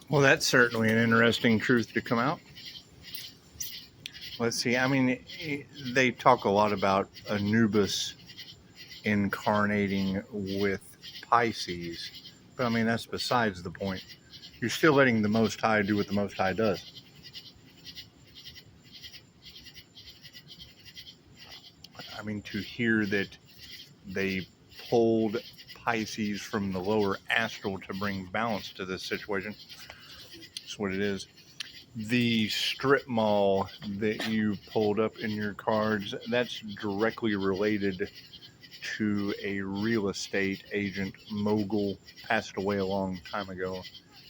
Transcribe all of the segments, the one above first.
Well, that's certainly an interesting truth to come out. Let's see. I mean, they talk a lot about Anubis incarnating with Pisces, but I mean, that's besides the point. You're still letting the Most High do what the Most High does. I mean, to hear that they pulled Pisces from the lower astral to bring balance to this situation, that's what it is. The strip mall that you pulled up in your cards, that's directly related to a real estate agent mogul, passed away a long time ago,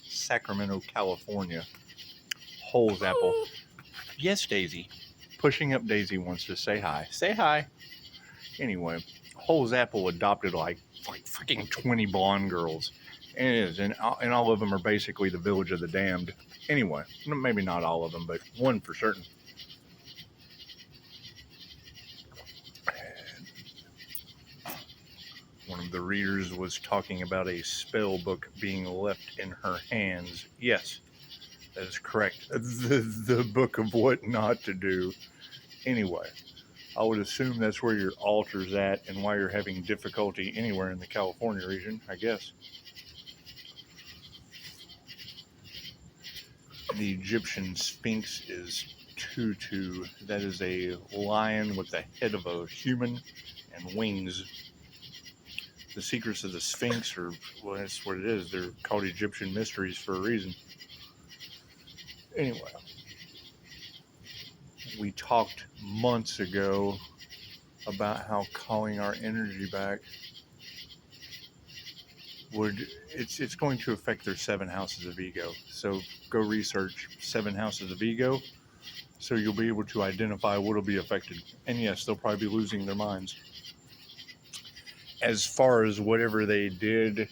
Sacramento, California. Holes Apple. Yes, Daisy. Pushing up Daisy wants to say hi. Say hi. Anyway, Holes Apple adopted like freaking 20 blonde girls. And it is, and all of them are basically the Village of the Damned. Anyway, maybe not all of them, but one for certain. One of the readers was talking about a spell book being left in her hands. Yes, that is correct. The book of what not to do. Anyway, I would assume that's where your altar's at and why you're having difficulty anywhere in the California region, I guess. The Egyptian Sphinx is Tutu. That is a lion with the head of a human and wings. The secrets of the Sphinx are, well, that's what it is. They're called Egyptian mysteries for a reason. Anyway, we talked months ago about how calling our energy back it's going to affect their 7 houses of ego. So go research 7 houses of ego, so you'll be able to identify what will be affected. And yes, they'll probably be losing their minds. As far as whatever they did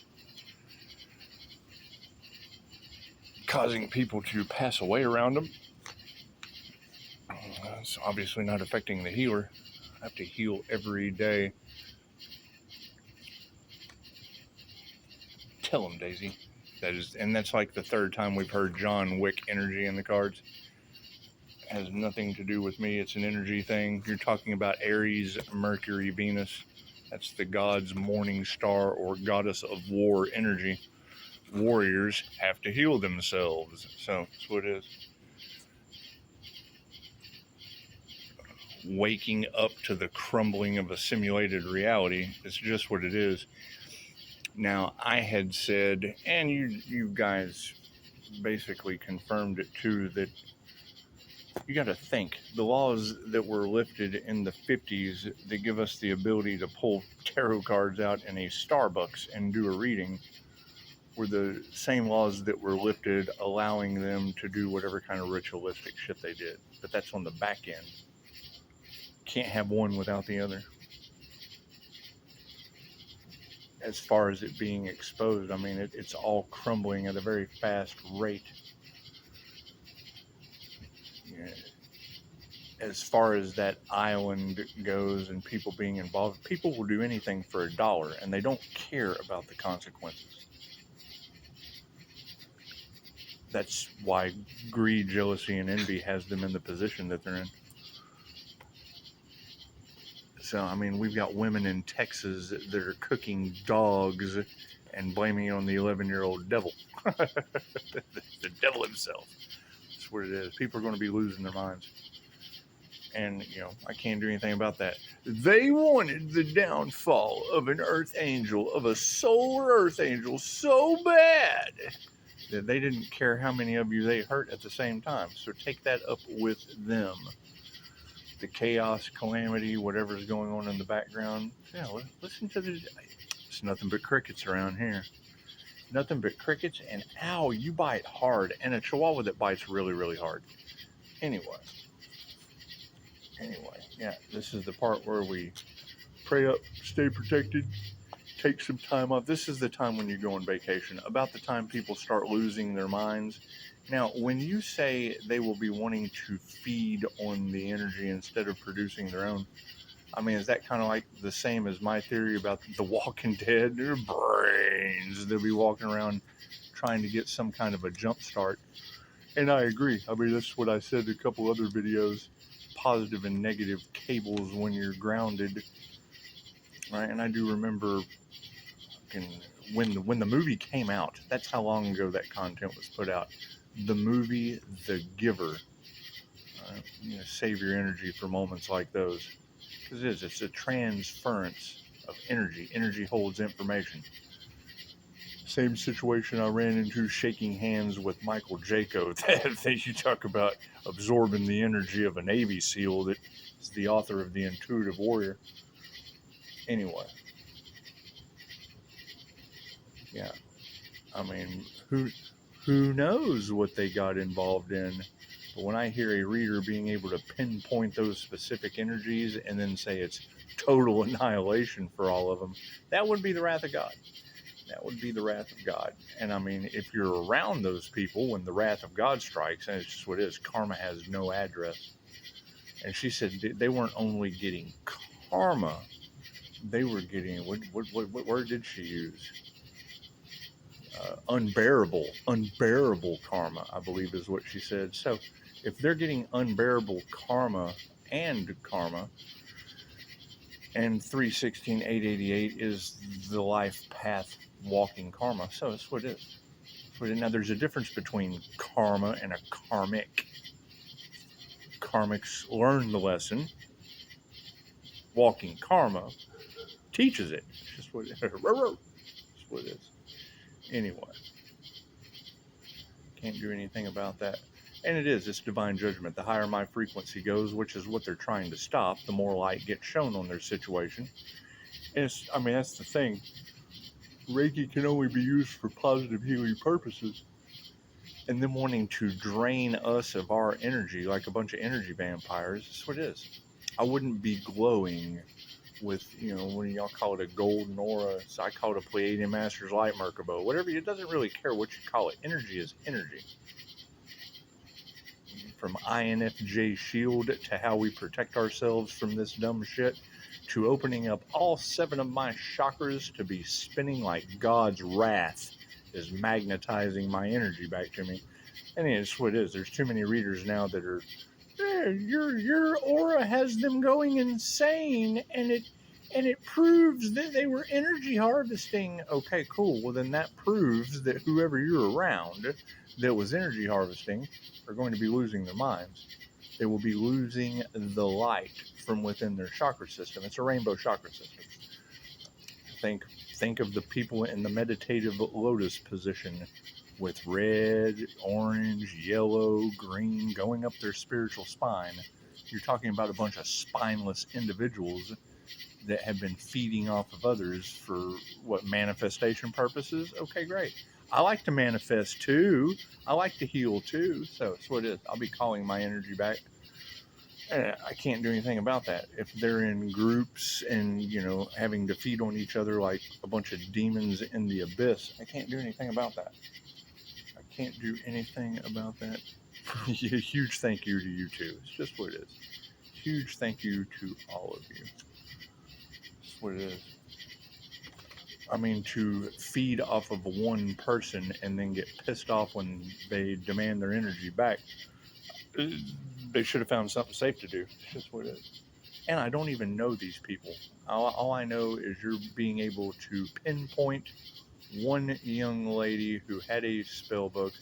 causing people to pass away around them, it's obviously not affecting the healer. I have to heal every day. Tell them, Daisy. And that's like the 3rd time we've heard John Wick energy in the cards. It has nothing to do with me. It's an energy thing. You're talking about Aries, Mercury, Venus. That's the god's morning star or goddess of war energy. Warriors have to heal themselves. So that's what it is. Waking up to the crumbling of a simulated reality. It's just what it is. Now, I had said, and you guys basically confirmed it too, that you got to think the laws that were lifted in the 50s that give us the ability to pull tarot cards out in a Starbucks and do a reading were the same laws that were lifted, allowing them to do whatever kind of ritualistic shit they did. But that's on the back end. Can't have one without the other. As far as it being exposed, I mean, it's all crumbling at a very fast rate. Yeah. As far as that island goes and people being involved, people will do anything for $1 and they don't care about the consequences. That's why greed, jealousy, and envy has them in the position that they're in. So, I mean, we've got women in Texas that are cooking dogs and blaming it on the 11-year-old devil. The devil himself. That's what it is. People are going to be losing their minds. And, I can't do anything about that. They wanted the downfall of an earth angel, of a solar earth angel, so bad that they didn't care how many of you they hurt at the same time. So take that up with them. The chaos, calamity, whatever's going on in the background. Yeah, listen to it's nothing but crickets around here. Nothing but crickets, and ow, you bite hard. And a chihuahua that bites really, really hard. Anyway, yeah, this is the part where we pray up, stay protected, take some time off. This is the time when you go on vacation. About the time people start losing their minds. Now, when you say they will be wanting to feed on the energy instead of producing their own, I mean, is that kind of like the same as my theory about the Walking Dead? Their brains. They'll be walking around trying to get some kind of a jump start. And I agree. I mean, that's what I said in a couple other videos. Positive and negative cables when you're grounded, right? And I do remember when the movie came out. That's how long ago that content was put out. The movie The Giver. Save your energy for moments like those, because it's a transference of energy. Energy holds information. Same situation I ran into shaking hands with Michael Jaco. That you talk about absorbing the energy of a Navy SEAL that is the author of The Intuitive Warrior. Anyway. Yeah. I mean, who knows what they got involved in? But when I hear a reader being able to pinpoint those specific energies and then say it's total annihilation for all of them, that would be the wrath of God. That would be the wrath of God. And I mean, if you're around those people when the wrath of God strikes, and it's just what it is, karma has no address. And she said they weren't only getting karma, they were getting, what word did she use? Unbearable karma, I believe is what she said. So if they're getting unbearable karma, and 316,888 is the life path walking karma. So that's what it is. Now there's a difference between karma and a karmic. Karmics learn the lesson. Walking karma teaches it. It's just what it is. That's what it is. Anyway, can't do anything about that. And it's divine judgment. The higher my frequency goes, which is what they're trying to stop, the more light gets shown on their situation. And that's the thing. Reiki can only be used for positive healing purposes. And them wanting to drain us of our energy like a bunch of energy vampires, that's what it is. I wouldn't be glowing with, when y'all call it a golden aura, so I call it a Pleiadian Master's Light Merkaba, whatever. It doesn't really care what you call it. Energy is energy. From INFJ shield to how we protect ourselves from this dumb shit, to opening up all 7 of my chakras to be spinning like God's wrath is magnetizing my energy back to me. And it's what it is. There's too many readers now that are, your aura has them going insane, and it proves that they were energy harvesting. Okay, cool. Well, then that proves that whoever you're around that was energy harvesting are going to be losing their minds. They will be losing the light from within their chakra system. It's a rainbow chakra system. Think of the people in the meditative lotus position with red, orange, yellow, green going up their spiritual spine. You're talking about a bunch of spineless individuals that have been feeding off of others for manifestation purposes. Okay, great. I like to manifest too. I like to heal too. So it's what it is. I'll be calling my energy back. I can't do anything about that. If they're in groups and, having to feed on each other like a bunch of demons in the abyss, I can't do anything about that. I can't do anything about that. Huge thank you to you too. It's just what it is. Huge thank you to all of you. That's what it is. I mean, to feed off of one person and then get pissed off when they demand their energy back, they should have found something safe to do. It's just what it is. And I don't even know these people. All I know is you're being able to pinpoint one young lady who had a spell book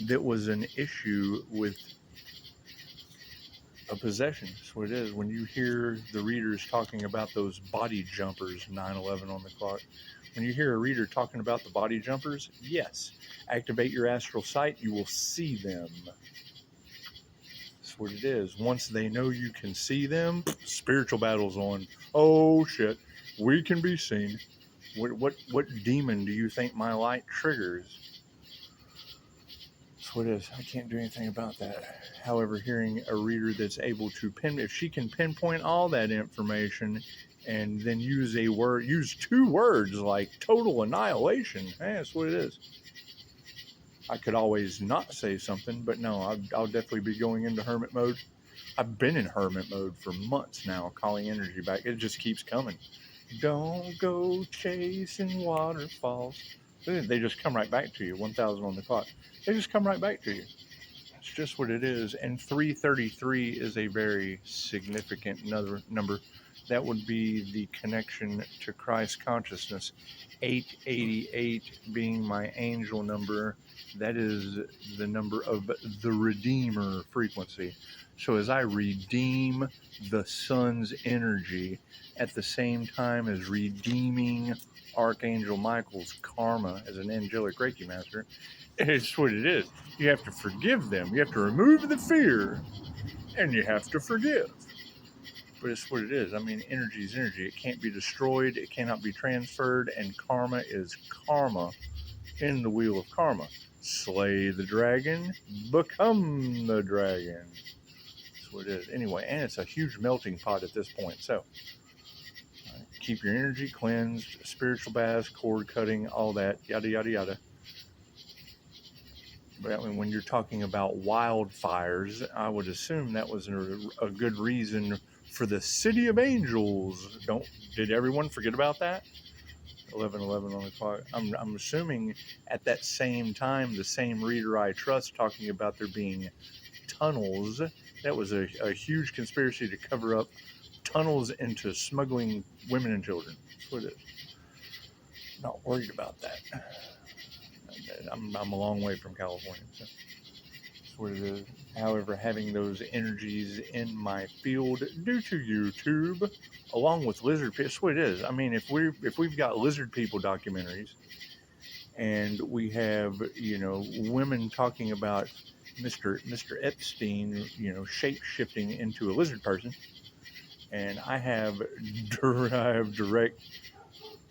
that was an issue with a possession. That's what it is. When you hear the readers talking about those body jumpers, 9/11 on the clock, when you hear a reader talking about the body jumpers, yes, activate your astral sight, you will see them. That's what it is. Once they know you can see them, spiritual battle's on. Oh shit, we can be seen. What demon do you think my light triggers? That's what it is. I can't do anything about that. However, hearing a reader that's able to if she can pinpoint all that information and then use 2 words like total annihilation, that's what it is. I could always not say something, but no, I'll definitely be going into hermit mode. I've been in hermit mode for months now, calling energy back. It just keeps coming. Don't go chasing waterfalls. They just come right back to you. 1,000 on the clock. They just come right back to you. It's just what it is. And 333 is a very significant number. That would be the connection to Christ consciousness. 888 being my angel number. That is the number of the Redeemer frequency. So as I redeem the sun's energy at the same time as redeeming Archangel Michael's karma as an angelic Reiki master, it's what it is. You have to forgive them. You have to remove the fear, and you have to forgive. But it's what it is. I mean, energy is energy. It can't be destroyed. It cannot be transferred. And karma is karma in the wheel of karma. Slay the dragon, become the dragon. That's what it is. Anyway, and it's a huge melting pot at this point. So keep your energy cleansed, spiritual baths, cord cutting, all that, yada, yada, yada. But I mean, when you're talking about wildfires, I would assume that was a good reason for the City of Angels. Did everyone forget about that? 11:11 on the clock. I'm assuming at that same time, the same reader I trust talking about there being tunnels. That was a huge conspiracy to cover up tunnels into smuggling women and children. That's what it is. Not worried about that. I'm a long way from California, so that's what it is. However, having those energies in my field due to YouTube, along with lizard people, that's what it is. I mean, if we've got lizard people documentaries, and we have women talking about Mr. Epstein, shape shifting into a lizard person, and I have direct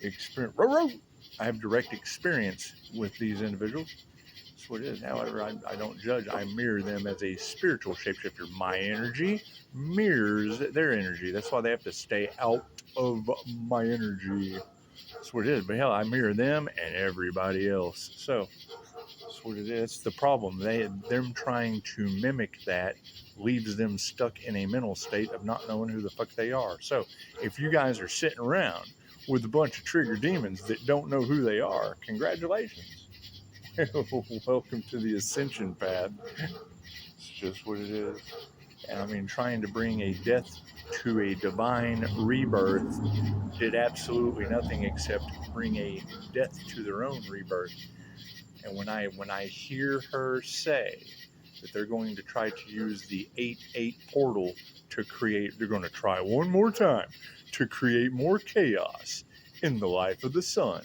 experience. I have direct experience with these individuals. That's what it is. However, I don't judge. I mirror them as a spiritual shapeshifter. My energy mirrors their energy. That's why they have to stay out of my energy. That's what it is. But hell, I mirror them and everybody else. So that's what it is. It's the problem. Them trying to mimic that leaves them stuck in a mental state of not knowing who the fuck they are. So if you guys are sitting around with a bunch of trigger demons that don't know who they are, congratulations. Welcome to the ascension path. It's just what it is. And I mean, trying to bring a death to a divine rebirth did absolutely nothing except bring a death to their own rebirth. And when I hear her say that they're going to try to use the 8-8 portal to create, they're going to try one more time to create more chaos in the life of the sun.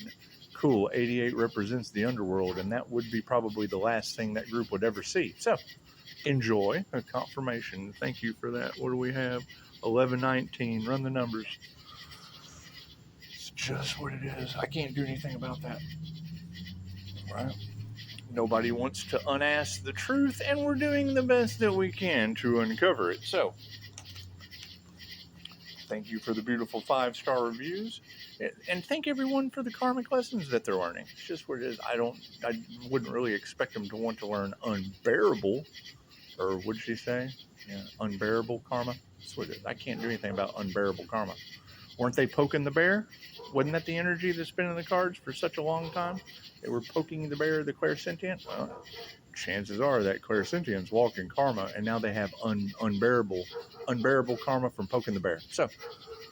Cool, 88 represents the underworld, and that would be probably the last thing that group would ever see. So, enjoy a confirmation. Thank you for that. What do we have? 1119. Run the numbers. It's just what it is. I can't do anything about that. Right? Nobody wants to unask the truth, and we're doing the best that we can to uncover it. So, thank you for the beautiful 5-star reviews, and thank everyone for the karmic lessons that they're learning. It's just what it is. I wouldn't really expect them to want to learn unbearable, or what did she say? Yeah, unbearable karma. That's what it is. I can't do anything about unbearable karma. Weren't they poking the bear? Wasn't that the energy that's been in the cards for such a long time? They were poking the bear, the clairsentient? Well, chances are that clairsentients walk in karma, and now they have unbearable karma from poking the bear. So,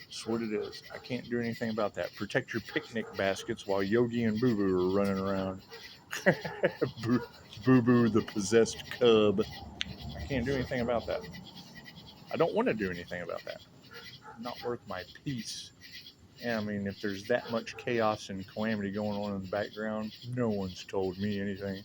that's what it is. I can't do anything about that. Protect your picnic baskets while Yogi and Boo Boo are running around. Boo Boo, the possessed cub. I can't do anything about that. I don't want to do anything about that. Not worth my peace. And I mean, if there's that much chaos and calamity going on in the background, no one's told me anything.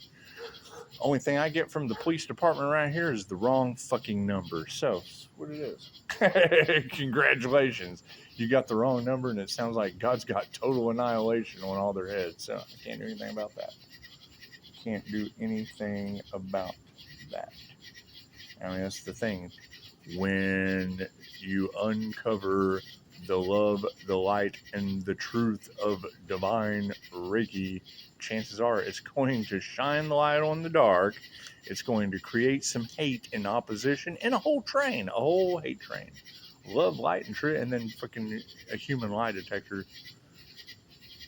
Only thing I get from the police department around here is the wrong fucking number. So, what it is. Congratulations. You got the wrong number, and it sounds like God's got total annihilation on all their heads. So, I can't do anything about that. Can't do anything about that. I mean, that's the thing. When you uncover the love, the light, and the truth of divine Reiki, chances are it's going to shine the light on the dark. It's going to create some hate and opposition and a whole hate train. Love, light, and truth, and then fucking a human lie detector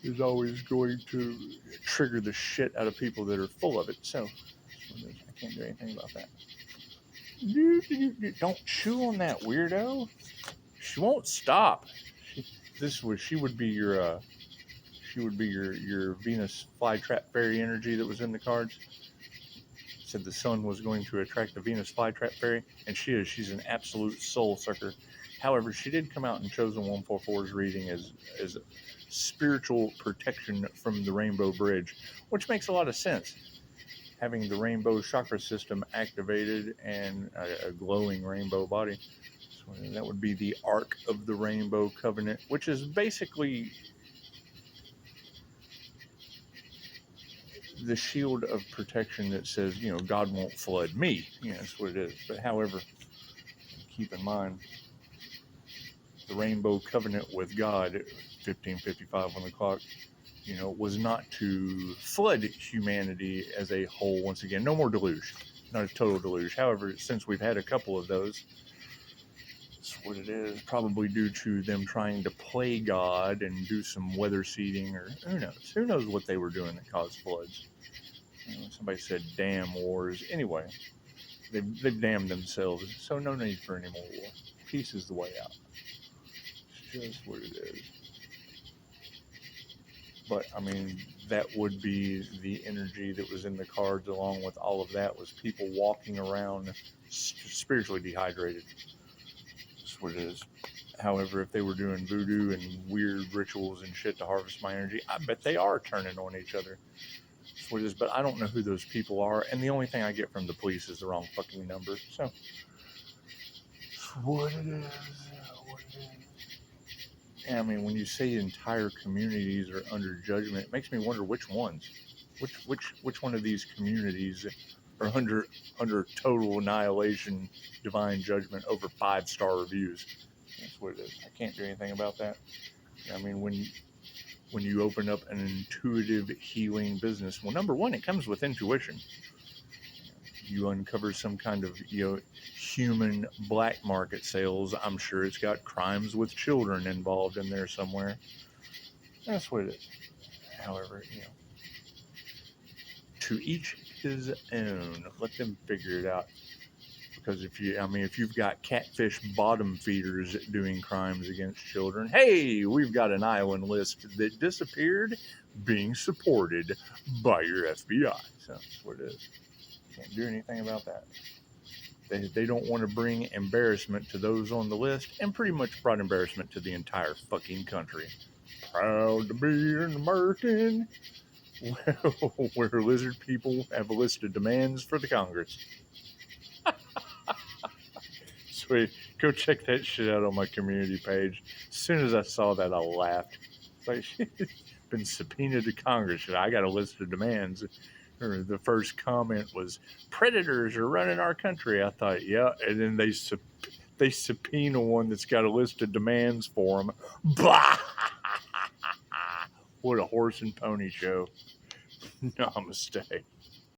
is always going to trigger the shit out of people that are full of it. So I can't do anything about that. Don't chew on that, weirdo. She won't stop. She would be your Venus flytrap fairy energy that was in the cards. Said the sun was going to attract the Venus flytrap fairy, and she's an absolute soul sucker. However, she did come out in Chosen 144's reading as spiritual protection from the Rainbow Bridge, which makes a lot of sense. Having the rainbow chakra system activated and a glowing rainbow body. So that would be the Ark of the Rainbow Covenant, which is basically the shield of protection that says, God won't flood me. That's what it is. But however, keep in mind, the Rainbow Covenant with God, 1555 on the clock, was not to flood humanity as a whole once again. No more deluge. Not a total deluge. However, since we've had a couple of those, that's what it is. Probably due to them trying to play God and do some weather seeding, or who knows. Who knows what they were doing that caused floods. Somebody said damn wars. Anyway, they've damned themselves. So no need for any more war. Peace is the way out. It's just what it is. But, that would be the energy that was in the cards along with all of that, was people walking around spiritually dehydrated. That's what it is. However, if they were doing voodoo and weird rituals and shit to harvest my energy, I bet they are turning on each other. That's what it is. But I don't know who those people are. And the only thing I get from the police is the wrong fucking number. So, what it is. And when you say entire communities are under judgment, it makes me wonder which ones. Which one of these communities are under total annihilation, divine judgment over 5-star reviews. That's what it is. I can't do anything about that. When you open up an intuitive healing business, well, number one, it comes with intuition. You uncover some kind of human black market sales. I'm sure it's got crimes with children involved in there somewhere. That's what it is. However, to each his own. Let them figure it out. Because if you've got catfish bottom feeders doing crimes against children, hey, we've got an island list that disappeared being supported by your FBI. So that's what it is. Can't do anything about that. They don't want to bring embarrassment to those on the list, and pretty much brought embarrassment to the entire fucking country. Proud to be an American. Where lizard people have a list of demands for the Congress. Sweet. Go check that shit out on my community page. As soon as I saw that, I laughed. It's like, she's been subpoenaed to Congress. I got a list of demands. Or the first comment was, predators are running our country. I thought, yeah. And then they subpoena one that's got a list of demands for them. Bah! What a horse and pony show. Namaste.